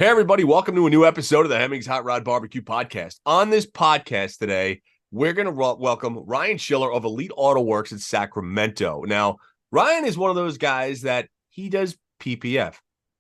Hey, everybody, welcome to a new episode of the Hemmings Hot Rod BBQ podcast. On this podcast today, we're going to welcome Ryan Schiller of Elite Auto Works in Sacramento. Now, Ryan is one of those guys that he does PPF,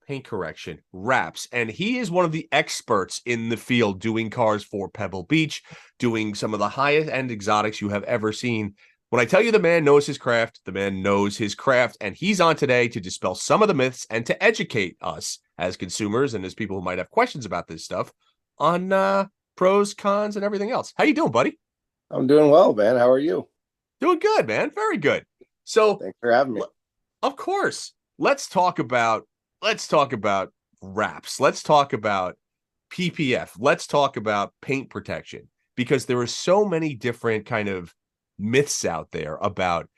paint correction, wraps, and he is one of the experts in the field doing cars for Pebble Beach, doing some of the highest end exotics you have ever seen. When I tell you the man knows his craft, the man knows his craft, and he's on today to dispel some of the myths and to educate us as consumers and as people who might have questions about this stuff on pros, cons, and everything else. How you doing, buddy? I'm doing well, man. How are you? Doing good, man. Very good. So, Thanks for having me. of course, let's talk about wraps. Let's talk about PPF. Let's talk about paint protection, because there are so many different kind of myths out there about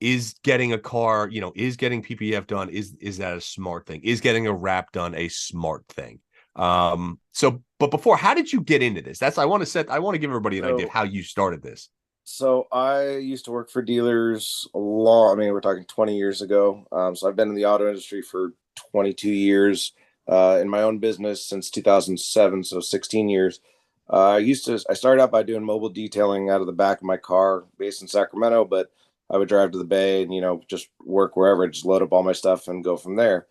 is getting a car, is getting PPF done, is that a smart thing? Is getting a wrap done a smart thing? But before, how did you get into this? I want to give everybody an idea of how you started this. So I used to work for dealers we're talking 20 years ago. So I've been in the auto industry for 22 years, in my own business since 2007. So 16 years. I started out by doing mobile detailing out of the back of my car based in Sacramento, but I would drive to the Bay and, just work wherever, just load up all my stuff and go from there.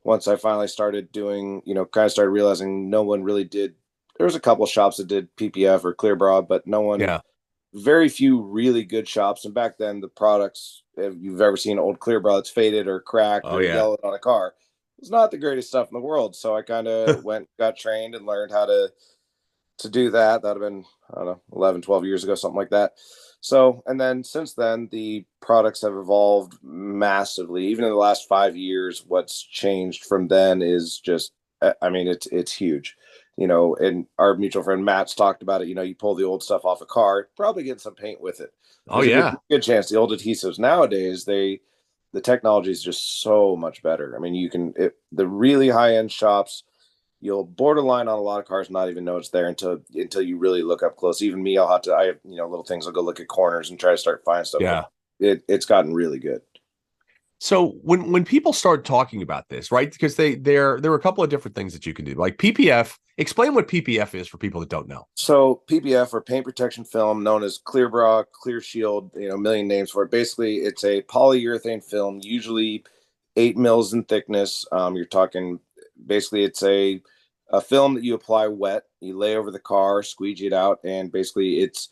Once I finally started doing, started realizing no one really did. There was a couple of shops that did PPF or clear bra, but Yeah. very few really good shops. And back then the products, if you've ever seen old clear bra that's faded or cracked or yellowed on a car, it's not the greatest stuff in the world. So I kind of got trained and learned how to do that. That would have been, I don't know, 11, 12 years ago, something like that. So, and then since then, the products have evolved massively. Even in the last 5 years, what's changed from then is just, it's huge. And our mutual friend Matt's talked about it. You pull the old stuff off a car, probably get some paint with it. Oh, There's a yeah. good chance. The old adhesives nowadays, the technology is just so much better. I mean, the really high end shops, you'll borderline on a lot of cars not even know it's there until you really look up close. Even me, I have little things. I'll go look at corners and try to start finding stuff. Yeah. It's gotten really good. So when people start talking about this, right? Because there are a couple of different things that you can do. Like PPF, explain what PPF is for people that don't know. So PPF, or paint protection film, known as clear bra, clear shield, a million names for it. Basically, it's a polyurethane film, usually 8 mils in thickness. You're talking, basically it's a film that you apply wet, you lay over the car, squeegee it out, and basically it's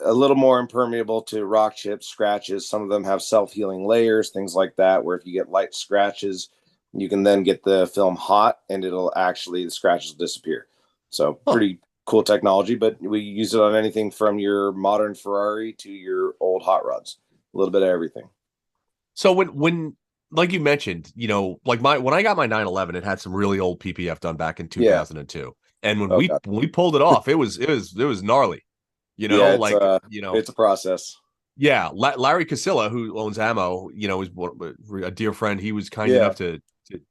a little more impermeable to rock chips, scratches. Some of them have self-healing layers, things like that, where if you get light scratches, you can then get the film hot and the scratches will disappear. So pretty cool technology, but we use it on anything from your modern Ferrari to your old hot rods, a little bit of everything. So when like you mentioned, when I got my 911, it had some really old PPF done back in 2002. And when we pulled it off, it was gnarly. It's a process. Yeah, Larry Casilla, who owns Ammo, is a dear friend. He was kind enough to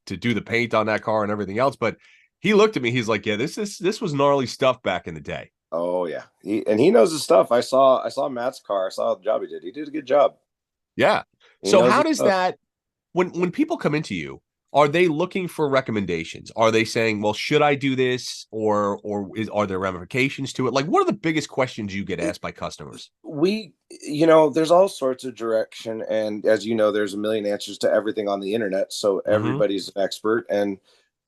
do the paint on that car and everything else. But he looked at me. He's like, "Yeah, this was gnarly stuff back in the day." Oh yeah, he knows his stuff. I saw Matt's car. I saw the job he did. He did a good job. Yeah. So how does that, when people come into you, are they looking for recommendations? Are they saying, well, should I do this? Or are there ramifications to it? Like, what are the biggest questions you get asked by customers? There's all sorts of direction. And as you know, there's a million answers to everything on the internet. So everybody's an expert. And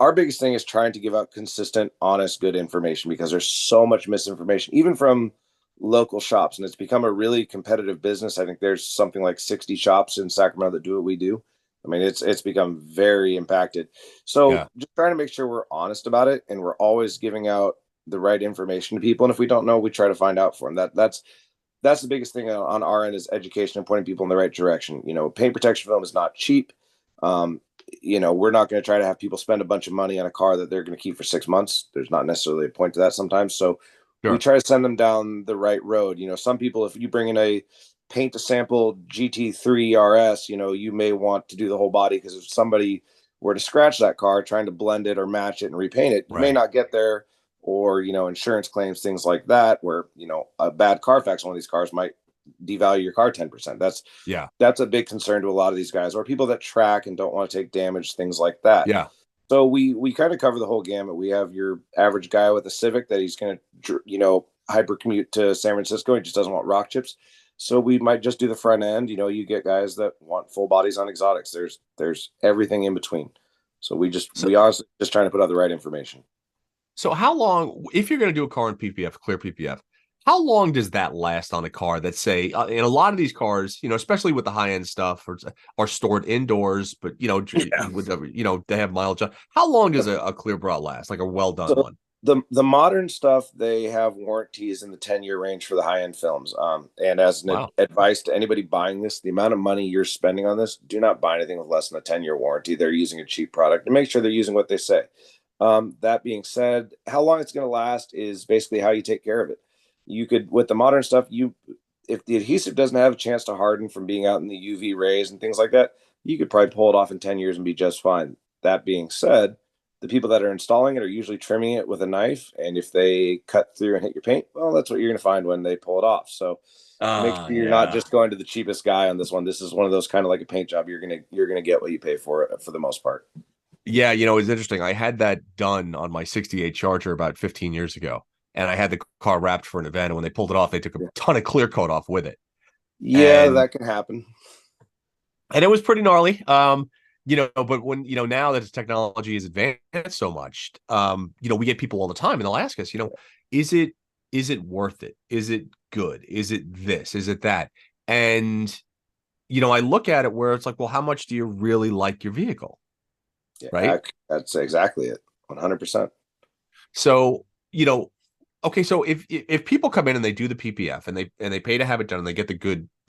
our biggest thing is trying to give out consistent, honest, good information, because there's so much misinformation, even from local shops. And it's become a really competitive business. I think there's something like 60 shops in Sacramento that do what we do. I mean, it's become very impacted. So just trying to make sure we're honest about it, and we're always giving out the right information to people. And if we don't know, we try to find out for them. That's the biggest thing on our end, is education and pointing people in the right direction. Paint protection film is not cheap. We're not going to try to have people spend a bunch of money on a car that they're going to keep for 6 months. There's not necessarily a point to that sometimes. So we try to send them down the right road. Some people, if you bring in a paint a sample GT3 RS, you may want to do the whole body, because if somebody were to scratch that car trying to blend it or match it and repaint it, you may not get there, or insurance claims, things like that, where a bad Carfax on one of these cars might devalue your car 10%. That's a big concern to a lot of these guys, or people that track and don't want to take damage, things like that. So we kind of cover the whole gamut. We have your average guy with a Civic that he's going to, hyper commute to San Francisco. He just doesn't want rock chips. So we might just do the front end. You get guys that want full bodies on exotics. There's everything in between. So So, we honestly just trying to put out the right information. so how long, if you're going to do a car in PPF, clear PPF, how long does that last on a car that say, in a lot of these cars, especially with the high end stuff, are stored indoors, but Yeah. with they have mileage. How long does a clear bra last? Like a well done So one? the modern stuff, they have warranties in the 10-year range for the high end films. And as an Wow. advice to anybody buying this, the amount of money you're spending on this, do not buy anything with less than a 10-year warranty. They're using a cheap product, and make sure they're using what they say. That being said, how long it's going to last is basically how you take care of it. You could, with the modern stuff, if the adhesive doesn't have a chance to harden from being out in the UV rays and things like that, you could probably pull it off in 10 years and be just fine. That being said, the people that are installing it are usually trimming it with a knife, and if they cut through and hit your paint, well, that's what you're going to find when they pull it off. So make sure you're not Yeah. just going to the cheapest guy on this one. This is one of those kind of like a paint job. You're gonna get what you pay for it for the most part. Yeah, it's interesting. I had that done on my 68 Charger about 15 years ago, and I had the car wrapped for an event. And when they pulled it off, they took a Yeah, ton of clear coat off with it. yeah, And that can happen. it was pretty gnarly. But when now that the technology is advanced so much, we get people all the time and they'll ask us, is it worth it? Is it good? Is it this? Is it that? And I look at it where it's like, well, how much do you really like your vehicle? Yeah, Right. that's exactly it. 100%. So, okay, so if people come in and they do the PPF and they pay to have it done and they get the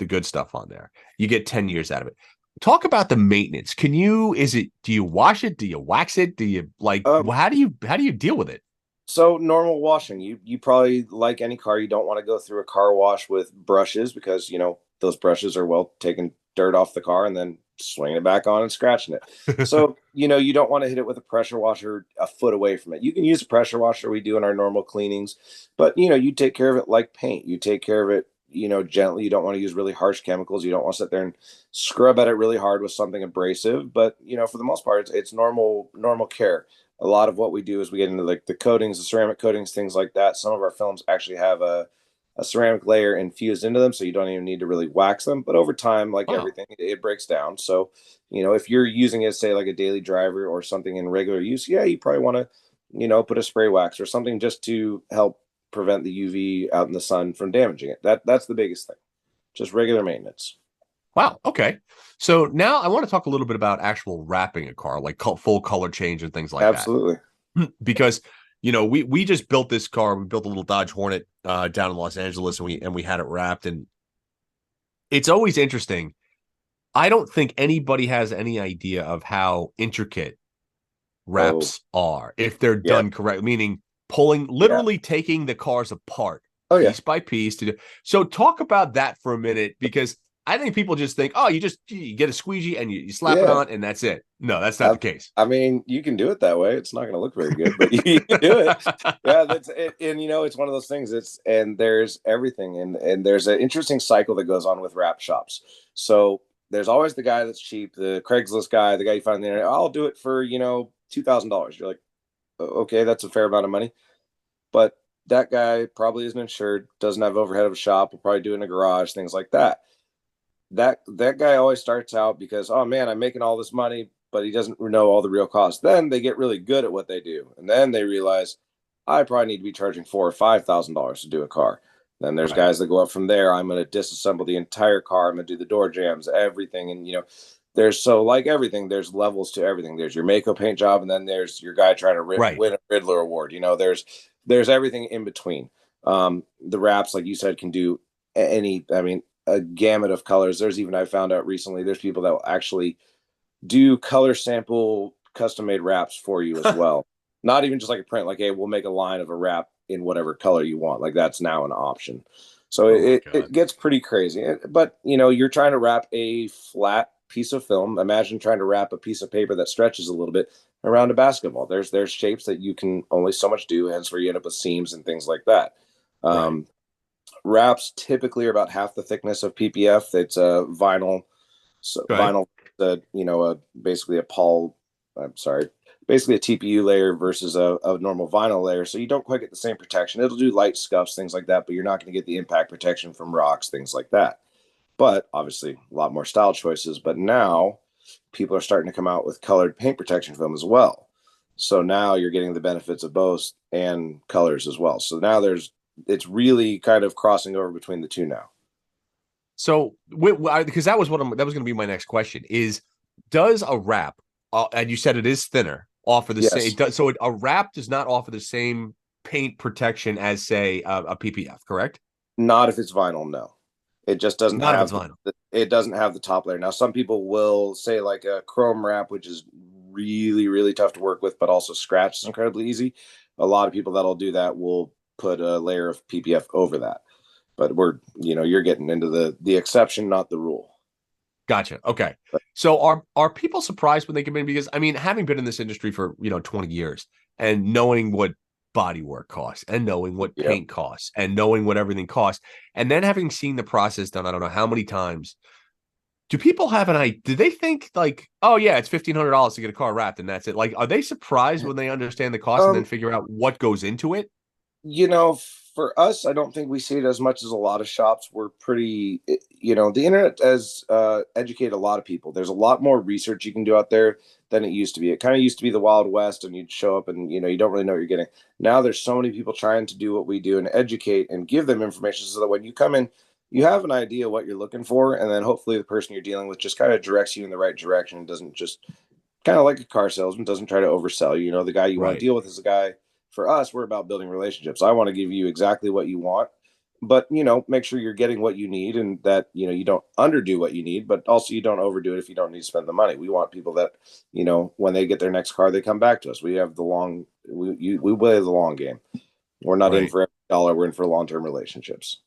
good stuff on there, you get 10 years out of it. Talk about the maintenance. Do you wash it? Do you wax it? Do you Um, how do you deal with it? so normal washing, you probably, like any car, you don't want to go through a car wash with brushes because those brushes are, well, taking dirt off the car and then swinging it back on and scratching it. So you don't want to hit it with a pressure washer a foot away from it. You can use a pressure washer, we do in our normal cleanings, but you take care of it like paint. You take care of it gently. You don't want to use really harsh chemicals. You don't want to sit there and scrub at it really hard with something abrasive, but for the most part, it's normal care. A lot of what we do is we get into like the coatings, the ceramic coatings, things like that. Some of our films actually have a ceramic layer infused into them, so you don't even need to really wax them. But over time, like Wow. everything, it breaks down. So if you're using it, say, like a daily driver or something in regular use, yeah, you probably want to put a spray wax or something just to help prevent the UV out in the sun from damaging it. That's the biggest thing. Just regular maintenance. Wow. Okay. So now I want to talk a little bit about actual wrapping a car, like full color change and things like that. Absolutely. Because we just built this car. We built a little Dodge Hornet down in Los Angeles, and we had it wrapped. And it's always interesting. I don't think anybody has any idea of how intricate Oh, wraps are if they're yeah. done correct, meaning Yeah. literally taking the cars apart Oh, yeah. piece by piece to do. So talk about that for a minute, because I think people just think, oh, you get a squeegee and you slap it Yeah. on and that's it. No, that's not I, the case. I mean, you can do it that way. It's not going to look very good, but you can do it. Yeah, that's it. And it's one of those things. And there's everything, and there's an interesting cycle that goes on with wrap shops. So there's always the guy that's cheap, the Craigslist guy, the guy you find on the internet. I'll do it for $2,000. You're like, okay, that's a fair amount of money, but that guy probably isn't insured, doesn't have overhead of a shop, will probably do it in a garage, things like that. That guy always starts out because, oh man, I'm making all this money, but he doesn't know all the real costs. Then they get really good at what they do, and then they realize I probably need to be charging $4,000 or $5,000 to do a car. Then there's Right. guys that go up from there. I'm going to disassemble the entire car. I'm going to do the door jams, everything, and there's, so like everything, there's levels to everything. There's your Mako paint job, and then there's your guy trying to Right. win a Riddler award. There's everything in between. The wraps, like you said, can do any. I mean, a gamut of colors. There's even, I found out recently, there's people that will actually do color sample custom made wraps for you as well. Not even just like a print, like, hey, we'll make a line of a wrap in whatever color you want. Like, that's now an option. So Oh my it God. gets pretty crazy. But you're trying to wrap a flat piece of film. Imagine trying to wrap a piece of paper that stretches a little bit around a basketball. There's shapes that you can only so much do, hence where you end up with seams and things like that. Right. Um, Wraps typically are about half the thickness of PPF. It's a vinyl, so Okay. vinyl, basically a Paul. I'm sorry, basically a TPU layer versus a normal vinyl layer. So you don't quite get the same protection. It'll do light scuffs, things like that, but you're not going to get the impact protection from rocks, things like that. But obviously, a lot more style choices. But now people are starting to come out with colored paint protection film as well. So now you're getting the benefits of both and colors as well. So now it's really kind of crossing over between the two now. So, because that was that was going to be my next question is, does a wrap, and you said it is thinner, offer the same? Yes. So a wrap does not offer the same paint protection as, say, a PPF, correct? Not if it's vinyl, no. It just doesn't Not if it's have vinyl. it doesn't have the top layer. Now, some people will say like a chrome wrap, which is really, really tough to work with, but also scratch is incredibly easy. A lot of people that'll do that will put a layer of PPF over that. But you're getting into the exception, not the rule. Gotcha. Okay. But So are people surprised when they come in? Because I mean, having been in this industry for 20 years and knowing what body work costs and knowing what yeah, paint costs and knowing what everything costs, and then having seen the process done, I don't know how many times, do people have an idea? Do they think like, oh yeah, it's $1,500 to get a car wrapped and that's it? Like, are they surprised when they understand the cost and then um, figure out what goes into it? for us, I don't think we see it as much as a lot of shops. We're pretty, the internet has educated a lot of people. There's a lot more research you can do out there than it used to be. It kind of used to be the Wild West, and you'd show up and you don't really know what you're getting. Now there's so many people trying to do what we do and educate and give them information so that when you come in, you have an idea what you're looking for, and then hopefully the person you're dealing with just kind of directs you in the right direction and doesn't just kind of like a car salesman, doesn't try to oversell you. The guy you want to Right. deal with is a guy. For us, we're about building relationships. I want to give you exactly what you want, but make sure you're getting what you need, and that you don't underdo what you need, but also you don't overdo it if you don't need to spend the money. We want people that when they get their next car, they come back to us. We have we play the long game. We're not in Right. for every dollar. We're in for long-term relationships.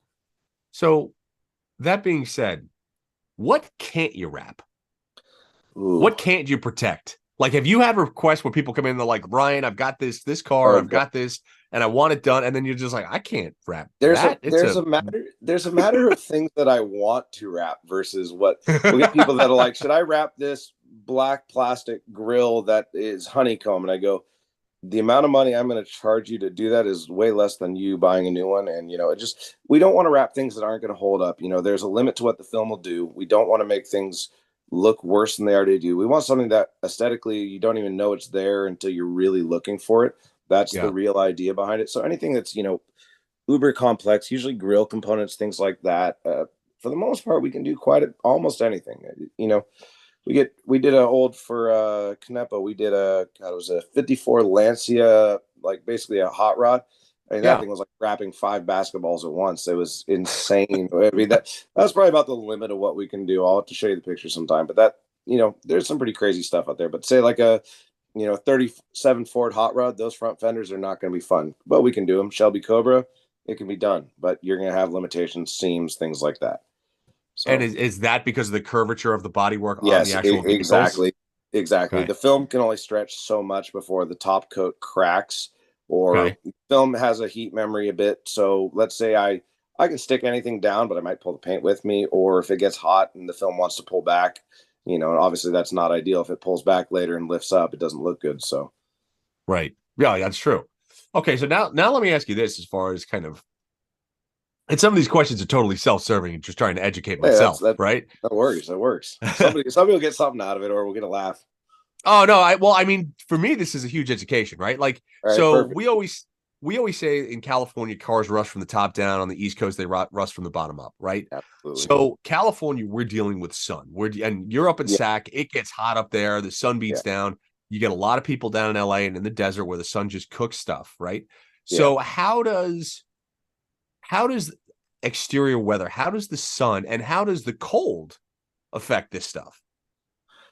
So that being said, what can't you wrap? Ooh. What can't you protect? Like, have you had requests where people come in and they're like, Ryan, I've got this car, Oh I've God. got this, and I want it done, and then you're just like, I can't wrap There's a that. It's there's a a matter there's a matter of things that I want to wrap versus what we get people that are like, should I wrap this black plastic grill that is honeycomb? And I go, the amount of money I'm going to charge you to do that is way less than you buying a new one. And we don't want to wrap things that aren't going to hold up. There's a limit to what the film will do. We don't want to make things look worse than they already do. We want something that aesthetically you don't even know it's there until you're really looking for it. That's the yeah. real idea behind it. So anything that's uber complex, usually grill components, things like that. For the most part, we can do almost anything. We did a old for Canepa. We did it was a 54 Lancia, like basically a hot rod. I mean, that Yeah. thing was like wrapping 5 basketballs at once. It was insane. I mean, that's probably about the limit of what we can do. I'll have to show you the picture sometime. But there's some pretty crazy stuff out there. But say like a 37 Ford hot rod, those front fenders are not going to be fun, but we can do them. Shelby Cobra, it can be done, but you're going to have limitations, seams, things like that. And So is that because of the curvature of the bodywork on the yes, actual vehicles? exactly. Okay. The film can only stretch so much before the top coat cracks, or Okay. film has a heat memory a bit. So let's say I can stick anything down, but I might pull the paint with me, or if it gets hot and the film wants to pull back, obviously that's not ideal. If it pulls back later and lifts up, it doesn't look good. So Right. Yeah, that's true. Okay, so now let me ask you this as far as kind of, and some of these questions are totally self-serving and just trying to educate hey, myself, right? that works. That works. Somebody will get something out of it, or we'll get a laugh. Oh no, I mean, for me, this is a huge education, right? Like, All right, so perfect. we always say in California, cars rust from the top down. On the East Coast, they rust from the bottom up, right? Absolutely. So California, we're dealing with sun. And you're up in Yeah, Sac, it gets hot up there. The sun yeah, beats down. You get a lot of people down in LA and in the desert where the sun just cooks stuff, right? yeah. So how does exterior weather, how does the sun and how does the cold affect this stuff?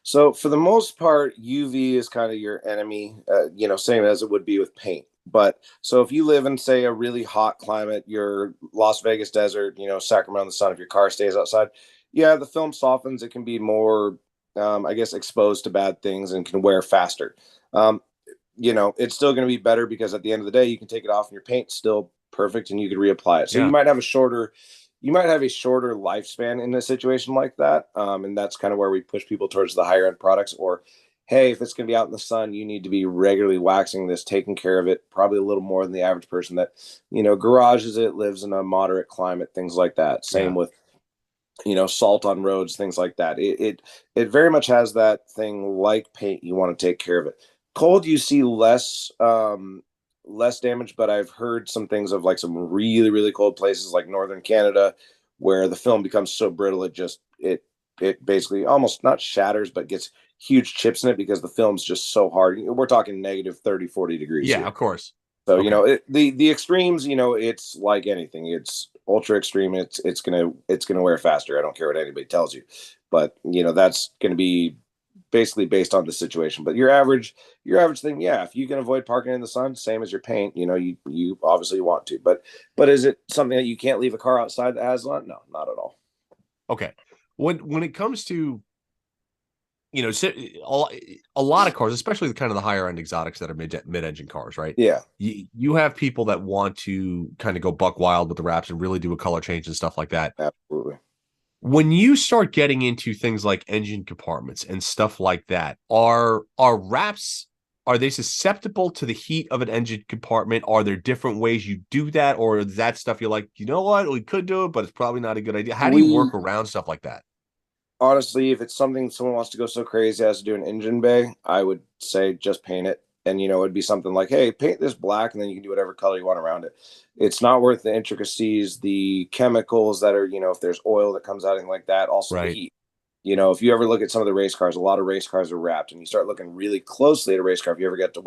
So for the most part, UV is kind of your enemy, same as it would be with paint. But so if you live in, say, a really hot climate, your Las Vegas desert, Sacramento in the sun, if your car stays outside, yeah, the film softens. It can be more, I guess, exposed to bad things and can wear faster. Um, it's still going to be better because at the end of the day, you can take it off and your paint's still perfect and you can reapply it. So Yeah. you might have a shorter lifespan in a situation like that. And that's kind of where we push people towards the higher end products. Or hey, if it's going to be out in the sun, you need to be regularly waxing this, taking care of it, probably a little more than the average person that, garages it, lives in a moderate climate, things like that. Same Yeah. with, salt on roads, things like that. It very much has that thing like paint. You want to take care of it. Cold, you see less damage, but I've heard some things of like some really, really cold places like northern Canada where the film becomes so brittle it basically almost not shatters, but gets huge chips in it because the film's just so hard. We're talking negative 30, 40 degrees Yeah, here. of course. So, Okay. the extremes, it's like anything. It's ultra extreme. It's gonna wear faster. I don't care what anybody tells you, but that's gonna be basically based on the situation. But your average thing, yeah, if you can avoid parking in the sun, same as your paint, you obviously want to. But is it something that you can't leave a car outside that has sun? No, not at all. Okay. When it comes to a lot of cars, especially the kind of the higher end exotics that are mid-engine cars, right? Yeah, You have people that want to kind of go buck wild with the wraps and really do a color change and stuff like that. absolutely. When you start getting into things like engine compartments and stuff like that, are wraps, are they susceptible to the heat of an engine compartment? Are there different ways you do that, or is that stuff you're like, you know what, we could do it, but it's probably not a good idea? How do you We work around stuff like that? honestly, if it's something someone wants to go so crazy as to do an engine bay, I would say just paint it. And it'd be something like, hey, paint this black, and then you can do whatever color you want around it. It's not worth the intricacies, the chemicals that are, if there's oil that comes out, anything like that. Also the Right. heat. If you ever look at some of the race cars, a lot of race cars are wrapped, and you start looking really closely at a race car. If you ever get to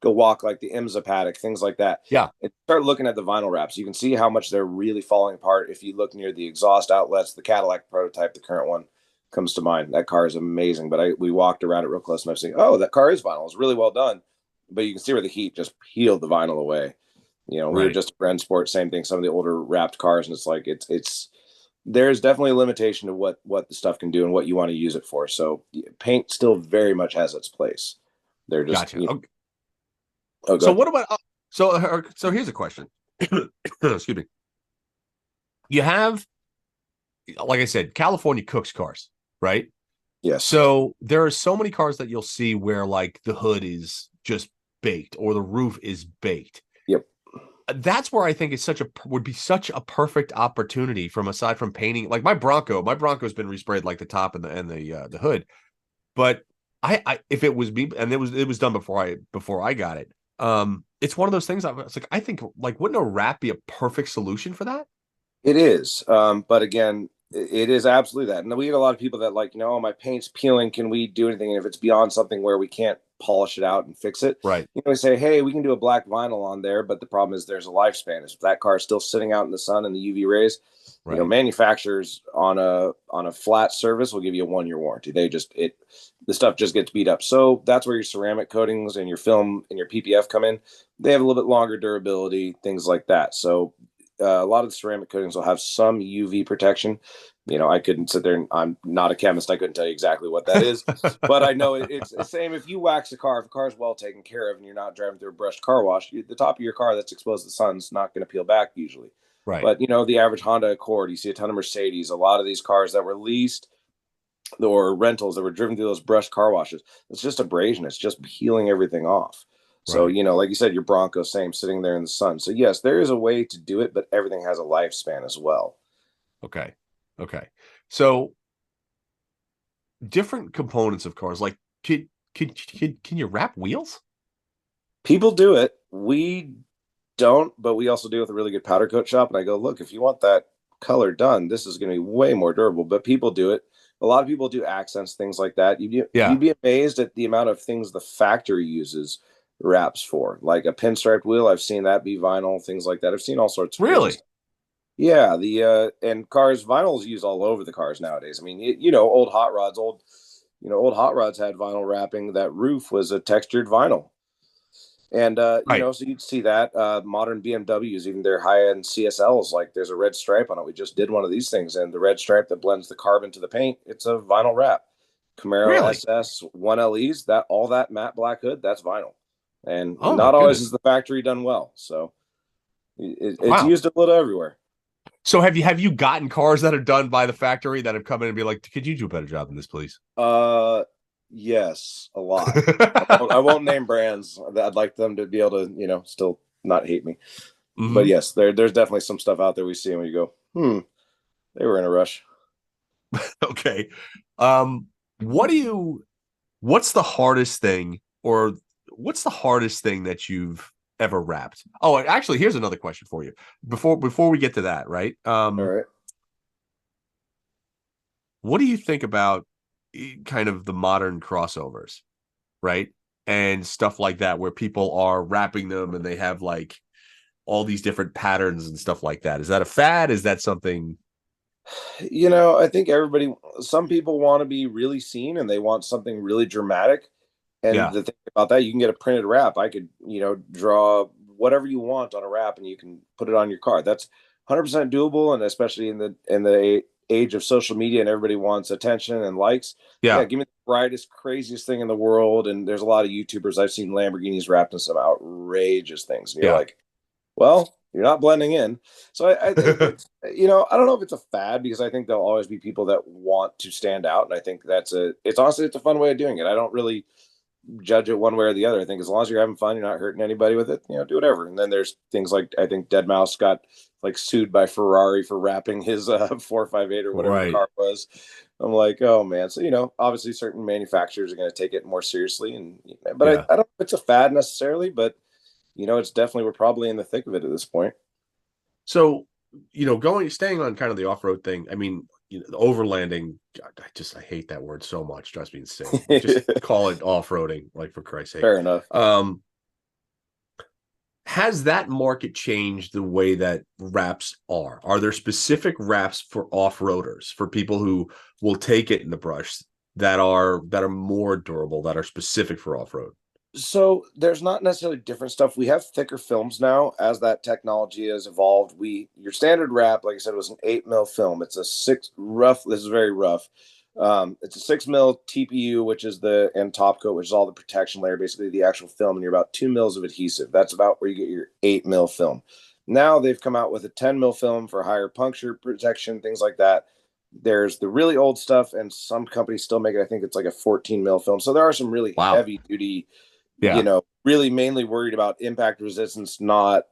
go walk like the IMSA paddock, things like that, Yeah. and start looking at the vinyl wraps, you can see how much they're really falling apart. If you look near the exhaust outlets, the Cadillac prototype, the current one comes to mind. That car is amazing, but we walked around it real close, and I've seen, oh, that car is vinyl. It's really well done, but you can see where the heat just peeled the vinyl away. We were Right. just at Rennsport, same thing. Some of the older wrapped cars, and it's like it's there's definitely a limitation to what the stuff can do and what you want to use it for. So paint still very much has its place. They're just Gotcha. Okay. oh So good. what about so here's a question. Excuse me. You have, like I said, California cooks cars, right? Yes. So there are so many cars that you'll see where like the hood is just baked or the roof is baked. Yep. That's where I think it's would be such a perfect opportunity from aside from painting. Like my Bronco's been resprayed like the top and the hood. But I if it was me, and it was done before I got it. It's one of those things. I think like wouldn't a wrap be a perfect solution for that? It is. But again, it is absolutely that. And we get a lot of people that like, oh, my paint's peeling. Can we do anything? And if it's beyond something where we can't polish it out and fix it, Right. we say, hey, we can do a black vinyl on there. But the problem is there's a lifespan. If that car is still sitting out in the sun and the UV rays, Right. manufacturers on a flat surface will give you a 1 year warranty. The stuff just gets beat up. So that's where your ceramic coatings and your film and your PPF come in. They have a little bit longer durability, things like that. So a lot of the ceramic coatings will have some UV protection. I couldn't sit there, and I'm not a chemist. I couldn't tell you exactly what that is, but I know it's the same. If you wax a car, if a car is well taken care of and you're not driving through a brushed car wash, the top of your car that's exposed to the sun's not going to peel back usually. Right. But the average Honda Accord, you see a ton of Mercedes, a lot of these cars that were leased or rentals that were driven through those brushed car washes. It's just abrasion. It's just peeling everything off. So, Right. like you said, your Bronco, same, sitting there in the sun. So, yes, there is a way to do it, but everything has a lifespan as well. Okay. Okay. So different components of cars, like can you wrap wheels? People do it. We don't, but we also deal with a really good powder coat shop. And I go, look, if you want that color done, this is going to be way more durable. But people do it. A lot of people do accents, things like that. Yeah. You'd be amazed at the amount of things the factory uses wraps for, like a pinstriped wheel. I've seen that be vinyl, things like that. I've seen all sorts of crazy Really? stuff. Yeah, the and cars vinyl is used all over the cars nowadays. I mean, old hot rods had vinyl wrapping. That roof was a textured vinyl. And Right. so you'd see that modern BMWs, even their high-end CSLs, like there's a red stripe on it. We just did one of these things, and the red stripe that blends the carbon to the paint, it's a vinyl wrap. Camaro Really? SS 1LEs, that all that matte black hood, that's vinyl. And Oh my not always goodness. is the factory done well. So it's Wow. used a little everywhere. So have you gotten cars that are done by the factory that have come in and be like, could you do a better job than this, please? Uh, Yes, a lot. I won't name brands. I'd like them to be able to, still not hate me. But Hmm. yes, there's definitely some stuff out there we see and we go, they were in a rush. Okay. Um, what do you what's the hardest thing or what's the hardest thing that you've ever wrapped? Oh, actually, here's another question for you. Before we get to that, right? All right. What do you think about kind of the modern crossovers, right? And stuff like that where people are wrapping them and they have like all these different patterns and stuff like that. Is that a fad? Is that something? I think some people want to be really seen and they want something really dramatic. And Yeah. the thing about that, you can get a printed wrap. I could, draw whatever you want on a wrap and you can put it on your car. That's 100% doable. And especially in the age of social media and everybody wants attention and likes. Yeah, Yeah. give me the brightest, craziest thing in the world. And there's a lot of YouTubers I've seen Lamborghinis wrapped in some outrageous things. And you're Yeah. like, well, you're not blending in. So I think it's, I don't know if it's a fad because I think there'll always be people that want to stand out. And I think it's honestly, it's a fun way of doing it. I don't really judge it one way or the other. I think as long as you're having fun, you're not hurting anybody with it, do whatever. And then there's things like I think Dead Mouse got like sued by Ferrari for wrapping his 458 or whatever the Right. car was. I'm like, oh man. So obviously certain manufacturers are going to take it more seriously, and but Yeah. I don't know if it's a fad necessarily, but it's definitely we're probably in the thick of it at this point. So, staying on kind of the off-road thing. I mean, the overlanding, God, I hate that word so much. Drives me insane. Like, just call it off-roading, like for Christ's sake. Fair enough. Um, has that market changed the way that wraps are? Are there specific wraps for off-roaders, for people who will take it in the brush that are more durable, that are specific for off-road? So there's not necessarily different stuff. We have thicker films now as that technology has evolved. Your standard wrap, like I said, was an 8 mil film. It's a six rough. This is very rough. It's a 6 mil TPU, which is and top coat, which is all the protection layer, basically the actual film, and you're about 2 mils of adhesive. That's about where you get your 8 mil film. Now they've come out with a 10 mil film for higher puncture protection, things like that. There's the really old stuff, and some companies still make it. I think it's like a 14 mil film. So there are some really Wow. heavy duty, Yeah. really mainly worried about impact resistance, not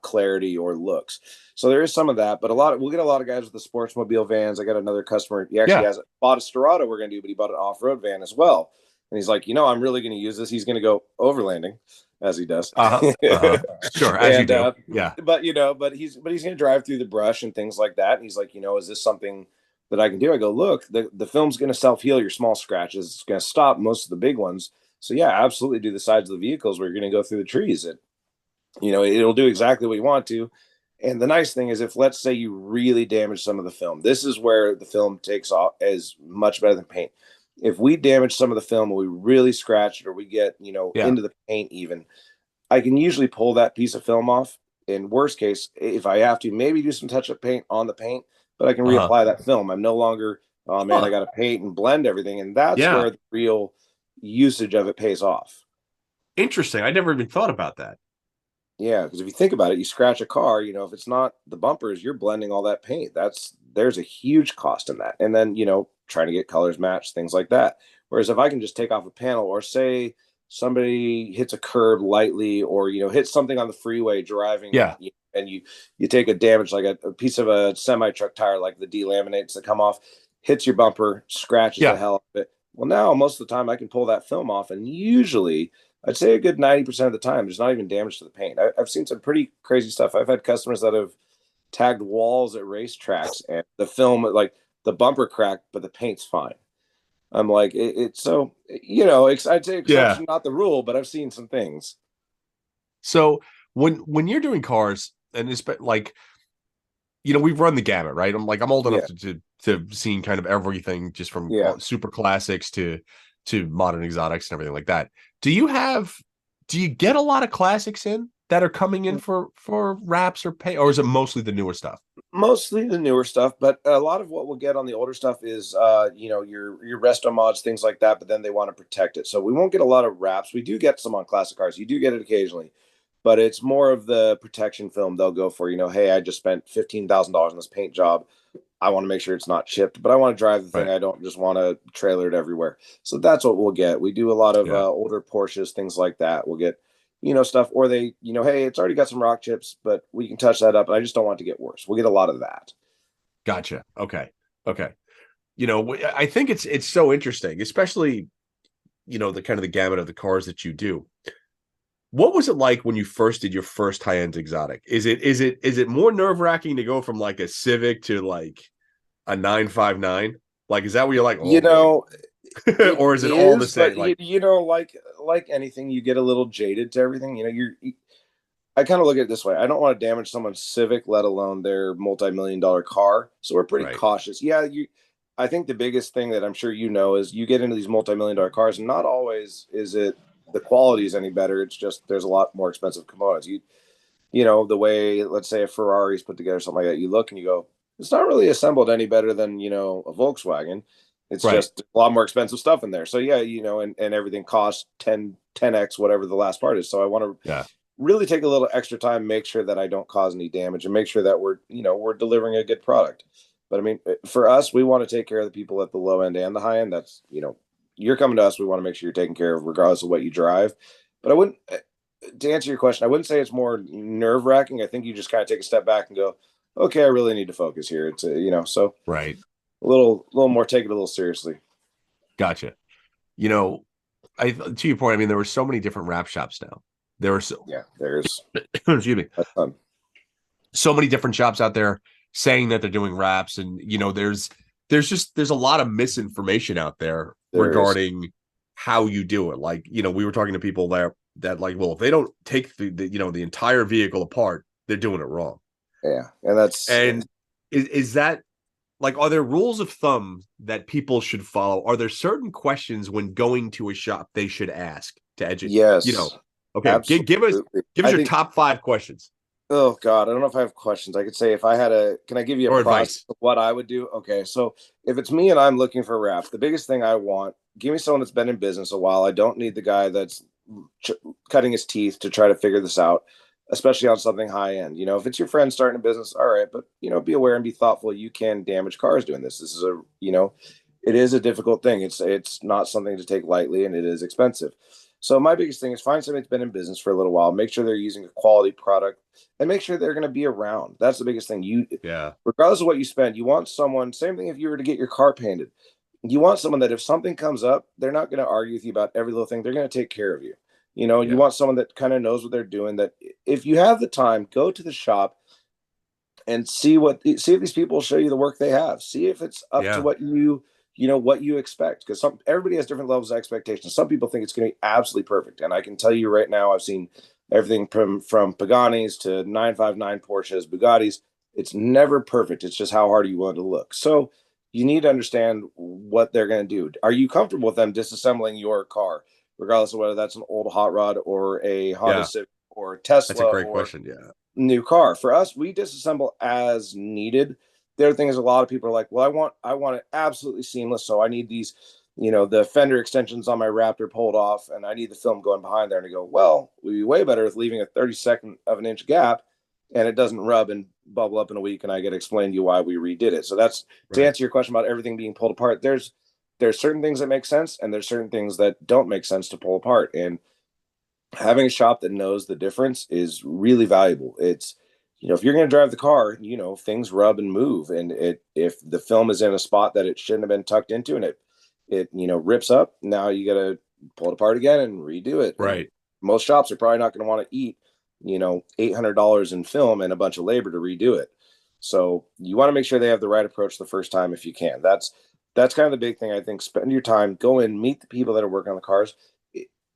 clarity or looks. So there is some of that, but we'll get a lot of guys with the sportsmobile vans. I got another customer. He actually Yeah. has bought a Storado we're going to do, but he bought an off-road van as well. And he's like, I'm really going to use this. He's going to go overlanding as he does. Uh-huh. Uh-huh. Sure, as you and do. Yeah. but he's going to drive through the brush and things like that. And he's like, is this something that I can do? I go, look, the film's going to self-heal your small scratches. It's going to stop most of the big ones. So yeah, absolutely do the sides of the vehicles where you're going to go through the trees. It'll do exactly what you want to. And the nice thing is, if let's say you really damage some of the film, this is where the film takes off as much better than paint. If we damage some of the film, or we really scratch it, or we get Yeah. into the paint, even I can usually pull that piece of film off. In worst case, if I have to, maybe do some touch up paint on the paint, but I can Uh-huh. reapply that film. I'm no longer, oh man, I Huh. got to paint and blend everything, and that's Yeah. where the real usage of it pays off. Interesting. I never even thought about that. Yeah, because if you think about it, you scratch a car, if it's not the bumpers, you're blending all that paint. There's a huge cost in that. And then, trying to get colors matched, things like that. Whereas if I can just take off a panel, or say somebody hits a curb lightly, or hits something on the freeway driving, Yeah. and you take a damage, like a piece of a semi truck tire, like the delaminates that come off, hits your bumper, scratches the Yeah. hell out of it. Well, now most of the time I can pull that film off, and usually I'd say a good 90% of the time, there's not even damage to the paint. I've seen some pretty crazy stuff. I've had customers that have tagged walls at racetracks, and the film, like the bumper cracked, but the paint's fine. I'm like, it's so, I'd say Yeah. exception, not the rule, but I've seen some things. So when you're doing cars, and it's like, we've run the gamut, right? I'm old enough Yeah. to seeing kind of everything, just from Yeah. super classics to modern exotics and everything like that. Do you get a lot of classics in that are coming in for wraps or paint, or is it mostly the newer stuff? Mostly the newer stuff, but a lot of what we'll get on the older stuff is your resto mods, things like that, but then they want to protect it. So we won't get a lot of wraps. We do get some on classic cars. You do get it occasionally, but it's more of the protection film they'll go for. Hey, I just spent $15,000 on this paint job. I want to make sure it's not chipped, but I want to drive the thing. Right. I don't just want to trailer it everywhere. So that's what we'll get. We do a lot of Yeah. older Porsches, things like that. We'll get, stuff, or they, hey, it's already got some rock chips, but we can touch that up. I just don't want it to get worse. We'll get a lot of that. Gotcha. Okay. Okay. I think it's so interesting, especially, the kind of the gamut of the cars that you do. What was it like when you first did your first high-end exotic? Is it more nerve-wracking to go from like a Civic to like a 959? Like, is that where you're like, oh You boy? know, it Or is it all the is, but same? Like, like anything, you get a little jaded to everything. I kind of look at it this way. I don't want to damage someone's Civic, let alone their multi-million-dollar car. So we're pretty right, cautious. Yeah, I think the biggest thing that I'm sure is you get into these multi-million-dollar cars, and not always is it the quality is any better. It's just there's a lot more expensive components. The way, let's say, a Ferrari's put together, something like that, you look and you go, it's not really assembled any better than, a Volkswagen. It's right. just a lot more expensive stuff in there. So yeah, and everything costs 10x whatever the last part is. So I want to Yeah, really take a little extra time, make sure that I don't cause any damage, and make sure that we're delivering a good product. But I mean, for us, we want to take care of the people at the low end and the high end. That's, you're coming to us. We want to make sure you're taken care of regardless of what you drive. But I wouldn't, to answer your question, I wouldn't say it's more nerve wracking. I think you just kind of take a step back and go, okay, I really need to focus here. It's, so right. a little more, take it a little seriously. Gotcha. You know, to your point, I mean, there were so many different wrap shops now. There were Yeah, there's excuse me, a ton. so many different shops out there saying that they're doing wraps, and there's a lot of misinformation out there There is. regarding how you do it. Like, we were talking to people there that like, well, if they don't take the entire vehicle apart, they're doing it wrong. Yeah, and that's And is that like, are there rules of thumb that people should follow? Are there certain questions when going to a shop they should ask to educate? yes, Okay, give us absolutely. your top 5 questions Oh God, I don't know if I have questions. I could say if I had can I give you a or process advice. of what I would do? Okay, so if it's me and I'm looking for wraps, the biggest thing I want, give me someone that's been in business a while. I don't need the guy that's ch- cutting his teeth to try to figure this out, especially on something high end. If it's your friend starting a business, all right, but be aware and be thoughtful. You can damage cars doing this. This is it is a difficult thing. It's not something to take lightly, and it is expensive. So my biggest thing is find somebody that's been in business for a little while. Make sure they're using a quality product, and make sure they're going to be around. That's the biggest thing. Yeah, Regardless of what you spend, you want someone. Same thing if you were to get your car painted. You want someone that if something comes up, they're not going to argue with you about every little thing. They're going to take care of you. You yeah, want someone that kind of knows what they're doing. That if you have the time, go to the shop and see if these people show you the work they have. See if it's up to yeah. what you expect, because everybody has different levels of expectations. Some people think it's going to be absolutely perfect, and I can tell you right now, I've seen everything from Paganis to 959 Porsches, Bugattis. It's never perfect. It's just how hard you want to look. So you need to understand what they're going to do. Are you comfortable with them disassembling your car, regardless of whether that's an old hot rod or a Honda Yeah, Civic or that's a Tesla great or question. Yeah, new car? For us, we disassemble as needed. The other thing is, a lot of people are like, well, I want it absolutely seamless, so I need these, the fender extensions on my Raptor pulled off, and I need the film going behind there. And I go, well, we'd be way better with leaving a 32nd of an inch gap, and it doesn't rub and bubble up in a week, and I get to explain to you why we redid it. So that's to right. answer your question about everything being pulled apart. There's certain things that make sense, and there's certain things that don't make sense to pull apart, and having a shop that knows the difference is really valuable. It's, if you're going to drive the car, things rub and move, and if the film is in a spot that it shouldn't have been tucked into, and it rips up, now you got to pull it apart again and redo it. And Right. most shops are probably not going to want to eat $800 in film and a bunch of labor to redo it. So you want to make sure they have the right approach the first time if you can. That's kind of the big thing. I think spend your time, go in, meet the people that are working on the cars.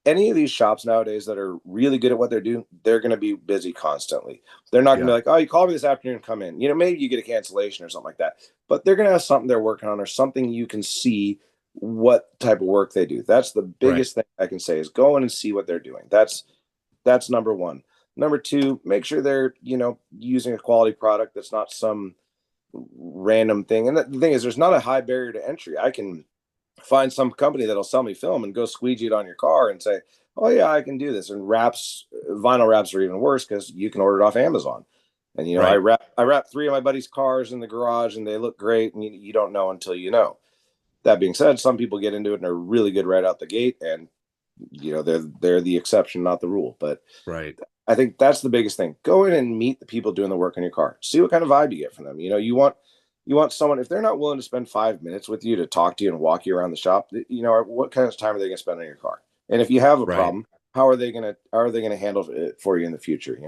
Any of these shops nowadays that are really good at what they're doing, they're going to be busy constantly. They're not going to Yeah, be like, oh, you called me this afternoon, come in. Maybe you get a cancellation or something like that, but they're going to have something they're working on or something you can see what type of work they do. That's the right. biggest thing I can say is go in and see what they're doing. That's number one. Number two, make sure they're, using a quality product that's not some random thing. And the thing is, there's not a high barrier to entry. I can find some company that'll sell me film and go squeegee it on your car and say, oh yeah, I can do this. And vinyl wraps are even worse because you can order it off Amazon. And Right. I wrap 3 of my buddies' cars in the garage, and they look great. And you don't know until you know. That being said, some people get into it and are really good right out the gate, and they're the exception, not the rule. But Right. I think that's the biggest thing. Go in and meet the people doing the work on your car. See what kind of vibe you get from them. You want someone, if they're not willing to spend 5 minutes with you to talk to you and walk you around the shop, what kind of time are they going to spend on your car? And if you have a Right. problem, how are they going to handle it for you in the future?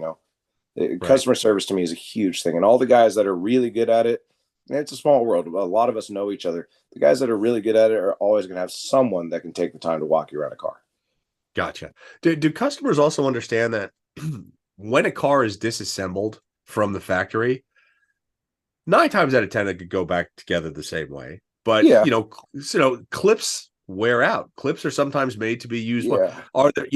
Right. Customer service to me is a huge thing, and all the guys that are really good at it, and it's a small world. A lot of us know each other. The guys that are really good at it are always going to have someone that can take the time to walk you around a car. Gotcha. Do customers also understand that when a car is disassembled from the factory, 9 times out of 10 it could go back together the same way? But Yeah, clips wear out. Clips are sometimes made to be used. yeah. Are there,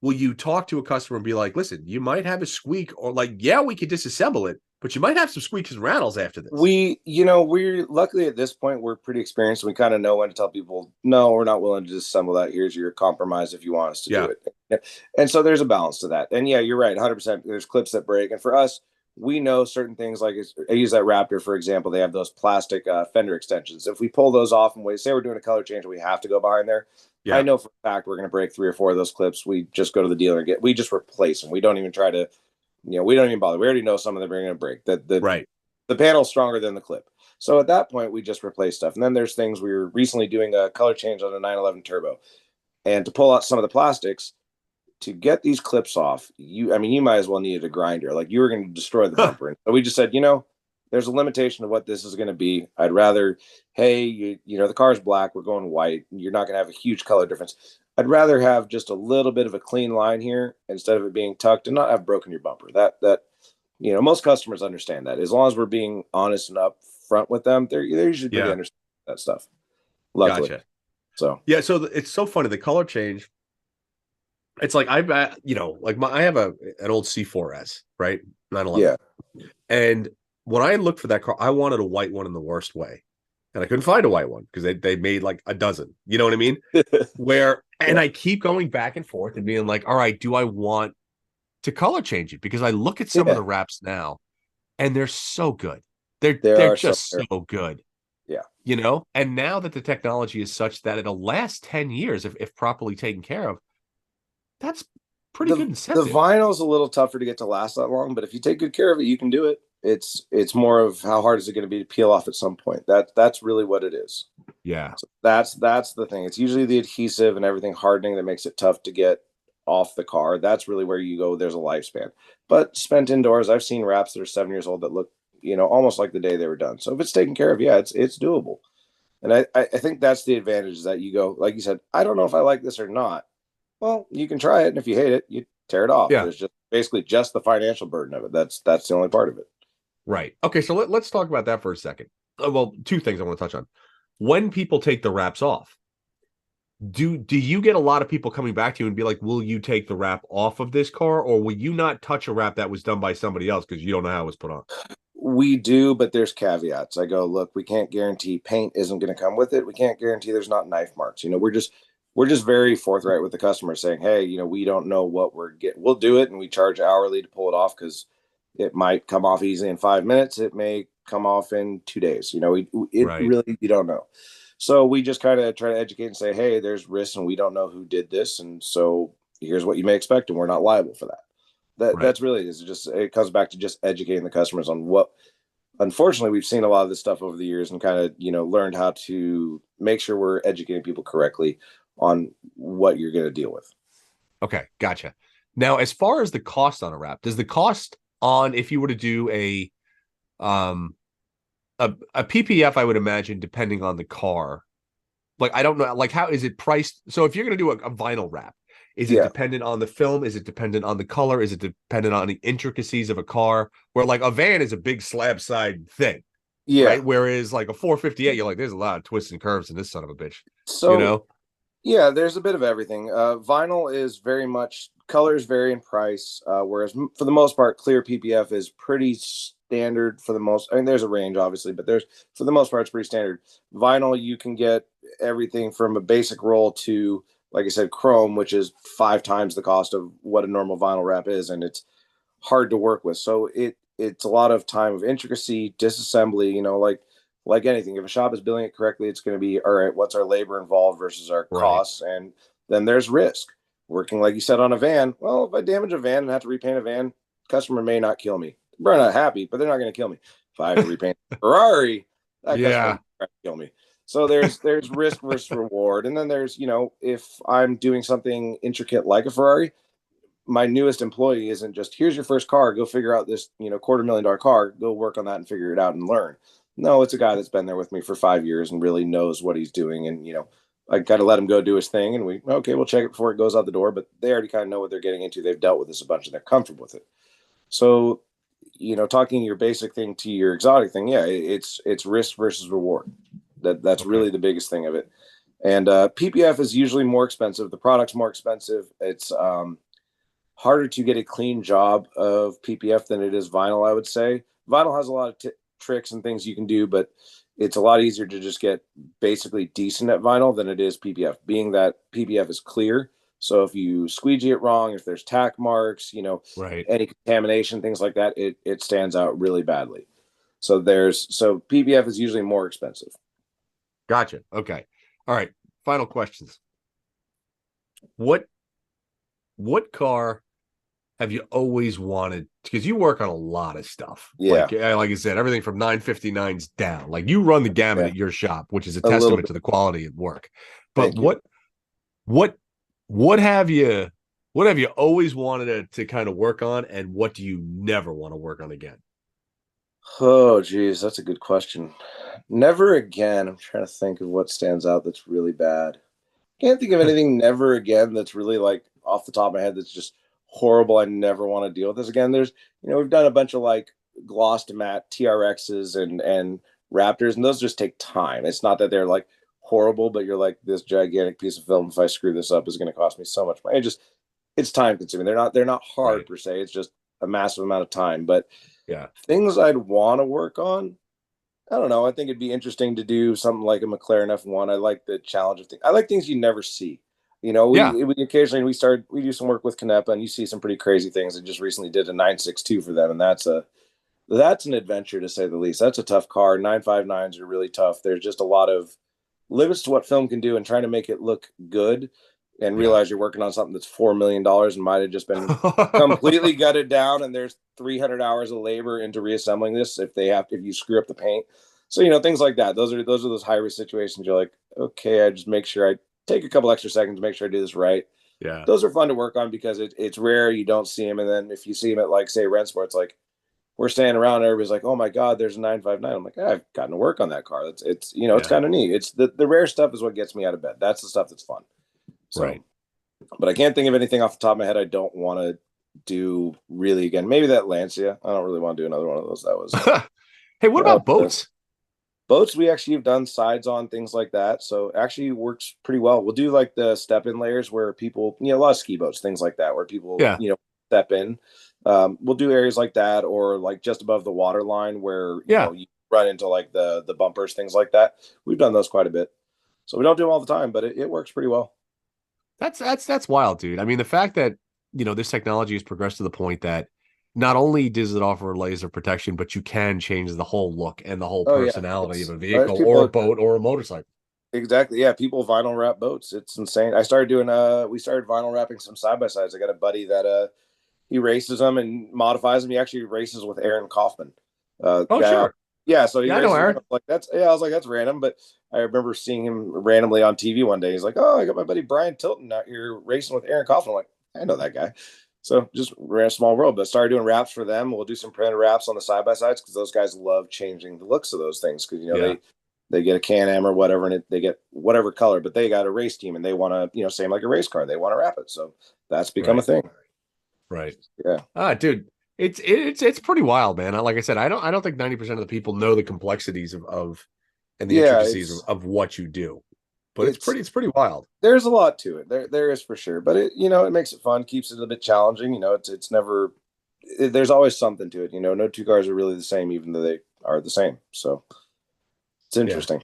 will you talk to a customer and be like, listen, you might have a squeak, or like, yeah, we could disassemble it, but you might have some squeaks and rattles after this. We're luckily at this point we're pretty experienced. We kind of know when to tell people, no, we're not willing to disassemble that. Here's your compromise if you want us to do Yeah. it. Yeah. And so there's a balance to that. And yeah, you're right, 100%. There's clips that break, and for us, we know certain things. Like I use that Raptor for example. They have those plastic fender extensions. If we pull those off and we say we're doing a color change, and we have to go behind there. I Yeah. know for a fact we're going to break 3 or 4 of those clips. We just go to the dealer and we just replace them. We don't even try to, we don't even bother. We already know some of them are going to break. Right. The panel's stronger than the clip. So at that point, we just replace stuff. And then there's things. We were recently doing a color change on a 911 Turbo. And to pull out some of the plastics, to get these clips off, you might as well need a grinder. Like, you were going to destroy the bumper. And so we just said, there's a limitation of what this is going to be. I'd rather, hey, the car's black, we're going white. You're not going to have a huge color difference. I'd rather have just a little bit of a clean line here instead of it being tucked, and not have broken your bumper. That most customers understand that. As long as we're being honest and upfront with them, they're usually pretty understand that stuff. Luckily. Gotcha. So yeah, so it's so funny, the color change. It's like I have an old C4S, right? 911. yeah, And when I looked for that car, I wanted a white one in the worst way, and I couldn't find a white one because they made like a dozen. You know what I mean? And I keep going back and forth and being like, all right, do I want to color change it? Because I look at some of the wraps now, and they're so good. They're just so good. Yeah. And now that the technology is such that it'll last 10 years if properly taken care of, that's pretty good incentive. The vinyl's a little tougher to get to last that long, but if you take good care of it, you can do it. It's more of how hard is it going to be to peel off at some point. That's really what it is. Yeah. So that's the thing. It's usually the adhesive and everything hardening that makes it tough to get off the car. That's really where you go. There's a lifespan. But spent indoors, I've seen wraps that are 7 years old that look, almost like the day they were done. So if it's taken care of, yeah, it's doable. And I think that's the advantage, is that you go, like you said, I don't know if I like this or not. Well, you can try it, and if you hate it, you tear it off. Yeah. There's just basically just the financial burden of it. That's the only part of it. Right. Okay, so let's talk about that for a second. Well, 2 things I want to touch on. When people take the wraps off, do you get a lot of people coming back to you and be like, will you take the wrap off of this car, or will you not touch a wrap that was done by somebody else because you don't know how it was put on? We do, but there's caveats. I go, look, we can't guarantee paint isn't going to come with it. We can't guarantee there's not knife marks. We're just very forthright with the customer, saying, hey, we don't know what we're getting. We'll do it, and we charge hourly to pull it off, because it might come off easy in 5 minutes. It may come off in 2 days. Really, you don't know. So we just kind of try to educate and say, hey, there's risks, and we don't know who did this, and so here's what you may expect, and we're not liable for that. That's really it. It comes back to just educating the customers on what. Unfortunately, we've seen a lot of this stuff over the years, and kind of learned how to make sure we're educating people correctly on what you're going to deal with. Okay, gotcha. Now, as far as the cost on a wrap, does the cost on, if you were to do a PPF, I would imagine, depending on the car, like, I don't know, like, how is it priced? So if you're going to do a vinyl wrap, is it dependent on the film? Is it dependent on the color? Is it dependent on the intricacies of a car? Where like a van is a big slab side thing, right? Whereas like a 458, you're like, there's a lot of twists and curves in this son of a bitch. So yeah, there's a bit of everything. Vinyl is very much, colors vary in price, whereas for the most part, clear PPF is pretty standard for the most. I mean, there's a range, obviously, but for the most part, it's pretty standard. Vinyl, you can get everything from a basic roll to, like I said, chrome, which is 5 times the cost of what a normal vinyl wrap is, and it's hard to work with. So it's a lot of time of intricacy, disassembly, like anything. If a shop is billing it correctly, it's going to be all right. What's our labor involved versus our Right. costs? And then there's risk. Working, like you said, on a van. Well, if I damage a van and have to repaint a van, customer may not kill me. They're not happy, but they're not going to kill me. If I have to repaint a Ferrari, that customer Yeah. might try to kill me. So there's risk versus reward. And then there's, if I'm doing something intricate like a Ferrari, my newest employee isn't just, here's your first car, go figure out this, $250,000 car, go work on that and figure it out and learn. No, it's a guy that's been there with me for 5 years and really knows what he's doing. And, I got to let him go do his thing. And we'll check it before it goes out the door, but they already kind of know what they're getting into. They've dealt with this a bunch and they're comfortable with it. So, talking your basic thing to your exotic thing. Yeah, it's risk versus reward. That's Okay. really the biggest thing of it. And PPF is usually more expensive. The product's more expensive. It's harder to get a clean job of PPF than it is vinyl, I would say. Vinyl has a lot of tricks and things you can do, but it's a lot easier to just get basically decent at vinyl than it is PPF, being that PPF is clear. So if you squeegee it wrong, if there's tack marks, Right. any contamination, things like that, it stands out really badly. So PPF is usually more expensive. Gotcha. Okay. All right. Final questions. What car have you always wanted? Because you work on a lot of stuff. Yeah. Like I said, everything from 959s down. Like you run the gamut Yeah. at your shop, which is a A little testament bit. to the quality of work. But Thank you. what have you always wanted to kind of work on, and what do you never want to work on again? Oh, geez, that's a good question. Never again. I'm trying to think of what stands out that's really bad. Can't think of anything never again that's really like off the top of my head that's just horrible. I never want to deal with this again. There's, we've done a bunch of like gloss to matte TRXs and Raptors, and those just take time. It's not that they're like horrible, but you're like, this gigantic piece of film, if I screw this up, is going to cost me so much money. It's time consuming. They're not hard Right. per se. It's just a massive amount of time. But Yeah. things I'd want to work on, I don't know. I think it'd be interesting to do something like a McLaren F1. I like the challenge of things. I like things you never see. Yeah. We occasionally we do some work with Canepa, and you see some pretty crazy things. I just recently did a 962 for them, and that's an adventure to say the least. That's a tough car. 959s are really tough. There's just a lot of limits to what film can do, and trying to make it look good and Yeah. realize you're working on something that's $4 million and might have just been completely gutted down, and there's 300 hours of labor into reassembling this if you screw up the paint. So things like that. Those are those high risk situations. You're like, okay, I just make sure I take a couple extra seconds to make sure I do this right. Yeah. Those are fun to work on because it's rare you don't see them, and then if you see them at like say Rennsport, like we're standing around, everybody's like, oh my god, there's a 959. I'm like, I've gotten to work on that car. It's Yeah. kind of neat. It's the rare stuff is what gets me out of bed. That's the stuff that's fun. So, Right. but I can't think of anything off the top of my head I don't want to do really again. Maybe that Lancia. I don't really want to do another one of those. That was Hey, what about boats? boats. We actually have done sides on things like that. So actually works pretty well. We'll do like the step in layers where people, a lot of ski boats, things like that, where people, Yeah. step in. We'll do areas like that, or like just above the water line where, you run into like the bumpers, things like that. We've done those quite a bit. So we don't do them all the time, but it works pretty well. That's wild, dude. I mean, the fact that, this technology has progressed to the point that not only does it offer laser protection, but you can change the whole look and the whole Oh yeah. personality of a There's vehicle or a people, boat or a motorcycle. exactly. Yeah. People vinyl wrap boats. It's insane. We started vinyl wrapping some side by sides. I got a buddy that, he races them and modifies them. He actually races with Aaron Kaufman. Oh, Guy, sure. yeah, so he Yeah, I know races Aaron. like that's I was like, that's random, but I remember seeing him randomly on TV one day. He's like, oh, I got my buddy Brian Tilton out here racing with Aaron Kaufman. I'm like, I know that guy. So just ran a small world, but started doing wraps for them. We'll do some printed wraps on the side by sides because those guys love changing the looks of those things because Yeah. they get a Can-Am or whatever, and they get whatever color, but they got a race team and they want to, same like a race car, they want to wrap it. So that's become a thing. Right. Yeah. Dude, it's pretty wild, man. Like I said, I don't think 90% of the people know the complexities of and the Yeah, intricacies of what you do. But it's pretty wild. There's a lot to it. There is for sure, but it makes it fun, keeps it a bit challenging. It's never. There's always something to it. No two cars are really the same, even though they are the same. So it's interesting. Yeah.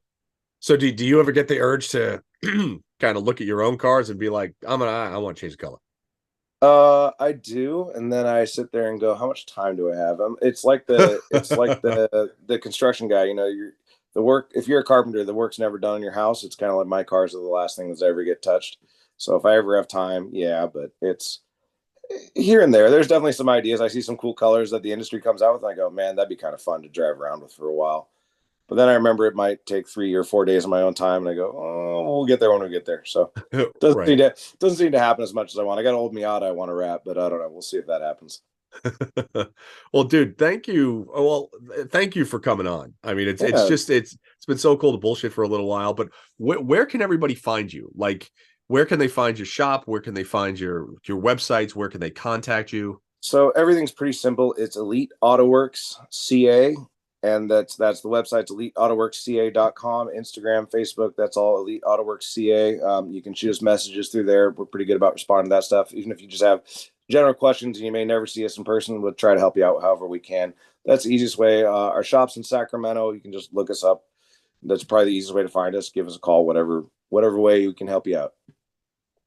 So do you ever get the urge to kind of look at your own cars and be like, I want to change the color? I do, and then I sit there and go, how much time do I have? It's like the construction guy. The work. If you're a carpenter, the work's never done in your house. It's kind of like my cars are the last thing that's ever get touched. So if I ever have time, yeah, but it's here and there. There's definitely some ideas. I see some cool colors that the industry comes out with, and I go, man, that'd be kind of fun to drive around with for a while. But then I remember it might take 3 or 4 days of my own time, and I go, oh, we'll get there when we get there. So Right. doesn't seem to happen as much as I want. I got an old Miata I want to wrap, but I don't know. We'll see if that happens. Well, dude, thank you. Well, thank you for coming on. I mean, it's Yeah. just it's been so cool to bullshit for a little while, but where can everybody find you? Like, where can they find your shop? Where can they find your websites? Where can they contact you? So everything's pretty simple. It's Elite Auto Works CA, and that's the website's eliteautoworksca.com. Instagram, Facebook, that's all Elite Auto Works CA. You can shoot us messages through there. We're pretty good about responding to that stuff. Even if you just have general questions and you may never see us in person, we'll try to help you out however we can. That's the easiest way. Our shop's in Sacramento. You can just look us up. That's probably the easiest way to find us. Give us a call, whatever way we can help you out.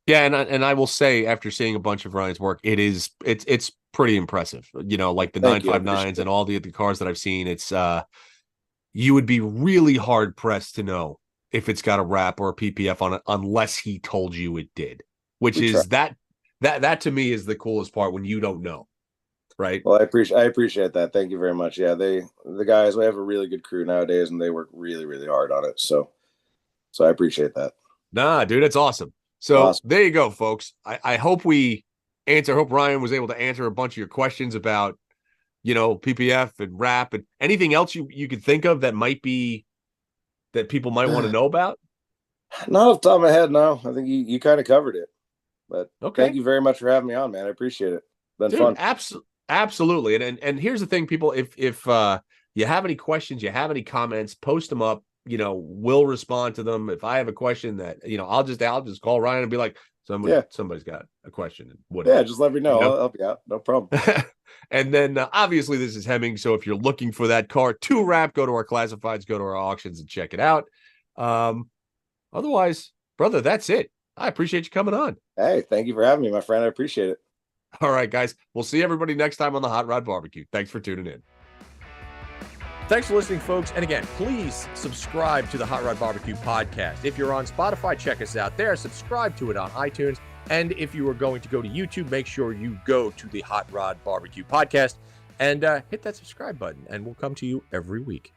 Yeah, and I will say, after seeing a bunch of Ryan's work, it's pretty impressive. Like the Thank you. I appreciate 959s and all the cars that I've seen. It's you would be really hard pressed to know if it's got a wrap or a PPF on it unless he told you it did. Which is that to me is the coolest part, when you don't know, right? Well, I appreciate that. Thank you very much. Yeah, the guys, we have a really good crew nowadays, and they work really, really hard on it. So I appreciate that. Nah, dude, it's awesome. So Awesome. there you go, folks. I hope hope Ryan was able to answer a bunch of your questions about, PPF and wrap and anything else you could think of that people might want to know about. Not off the top of my head, no. I think you kind of covered it. But Okay. Thank you very much for having me on, man. I appreciate it. Been Dude, fun. Absolutely. And here's the thing, people, if you have any questions, you have any comments, post them up. We'll respond to them. If I have a question that, I'll just call Ryan and be like, somebody's got a question. And whatever. Yeah, just let me know. I'll help you out. No problem. And then obviously this is Hemming. So if you're looking for that car to wrap, go to our classifieds, go to our auctions and check it out. Otherwise, brother, that's it. I appreciate you coming on. Hey, thank you for having me, my friend. I appreciate it. All right, guys. We'll see everybody next time on the Hot Rod BBQ. Thanks for tuning in. Thanks for listening, folks. And again, please subscribe to the Hot Rod BBQ podcast. If you're on Spotify, check us out there. Subscribe to it on iTunes. And if you are going to go to YouTube, make sure you go to the Hot Rod BBQ podcast and hit that subscribe button, and we'll come to you every week.